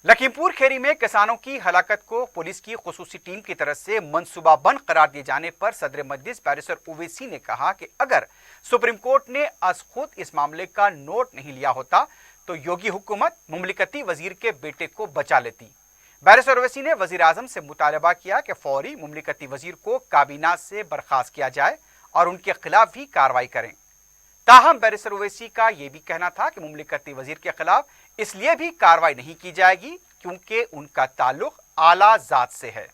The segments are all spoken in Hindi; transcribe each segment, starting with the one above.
लखीमपुर खीरी में किसानों की हलाकत को पुलिस की खुसूसी टीम की तरफ से मंसूबाबंद करार दिए जाने पर सदर मजलिस बैरिस्टर ओवैसी ने कहा कि अगर सुप्रीम कोर्ट ने आज खुद इस मामले का नोट नहीं लिया होता तो योगी हुकूमत मुमलिकती वजीर के बेटे को बचा लेती। बैरिस्टर ओवैसी ने वजीर आजम से मुतालबा किया कि फौरी मुमलिकती वजीर को काबीना से बर्खास्त किया जाए और उनके खिलाफ भी कार्रवाई करें। ताहम बैरिस्टर ओवैसी का यह भी कहना था कि मुमलिकती वजीर के खिलाफ इसलिए भी कार्रवाई नहीं की जाएगी क्योंकि उनका ताल्लुक आला जात से है।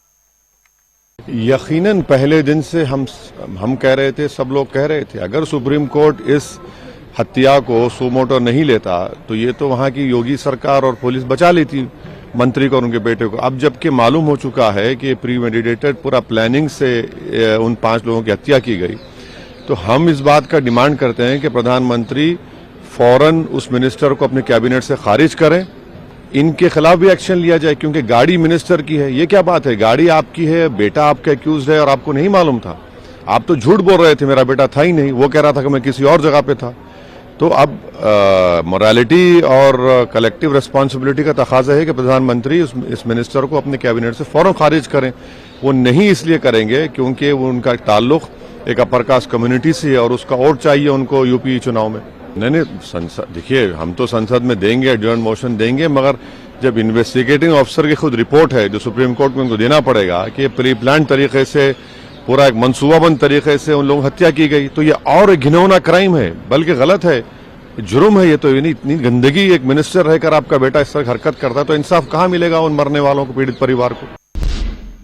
यकीनन पहले दिन से हम कह रहे थे, सब लोग कह रहे थे, अगर सुप्रीम कोर्ट इस हत्या को सुमोटो नहीं लेता तो ये तो वहां की योगी सरकार और पुलिस बचा लेती मंत्री को और उनके बेटे को। अब जबकि मालूम हो चुका है कि प्रीमेडिटेटेड पूरा प्लानिंग से उन 5 लोगों की हत्या की गई, तो हम इस बात का डिमांड करते हैं कि प्रधानमंत्री फौरन उस मिनिस्टर को अपने कैबिनेट से खारिज करें, इनके खिलाफ भी एक्शन लिया जाए क्योंकि गाड़ी मिनिस्टर की है। ये क्या बात है, गाड़ी आपकी है, बेटा आपका एक्यूज है और आपको नहीं मालूम था। आप तो झूठ बोल रहे थे, मेरा बेटा था ही नहीं, वो कह रहा था कि मैं किसी और जगह पे था। तो अब मोरालिटी और कलेक्टिव रिस्पॉन्सिबिलिटी का तकाजा है कि प्रधानमंत्री इस मिनिस्टर को अपने कैबिनेट से फौरन खारिज करें। वो नहीं इसलिए करेंगे क्योंकि वो उनका ताल्लुक एक अपर कास्ट कम्युनिटी से है और उसका वोट चाहिए उनको यूपी चुनाव में। नहीं, संसद देखिए, हम तो संसद में देंगे, एडजर्न मोशन देंगे, मगर जब इन्वेस्टिगेटिंग ऑफिसर की खुद रिपोर्ट है जो सुप्रीम कोर्ट में उनको देना पड़ेगा कि प्री प्लान तरीके से, पूरा एक मनसूबाबंद तरीके से उन लोगों की हत्या की गई, तो ये और एक घिनौना क्राइम है, बल्कि गलत है, जुर्म है। ये तो इतनी गंदगी, एक मिनिस्टर रहकर आपका बेटा इस तरह हरकत करता है तो इंसाफ कहाँ मिलेगा उन मरने वालों को, पीड़ित परिवार को।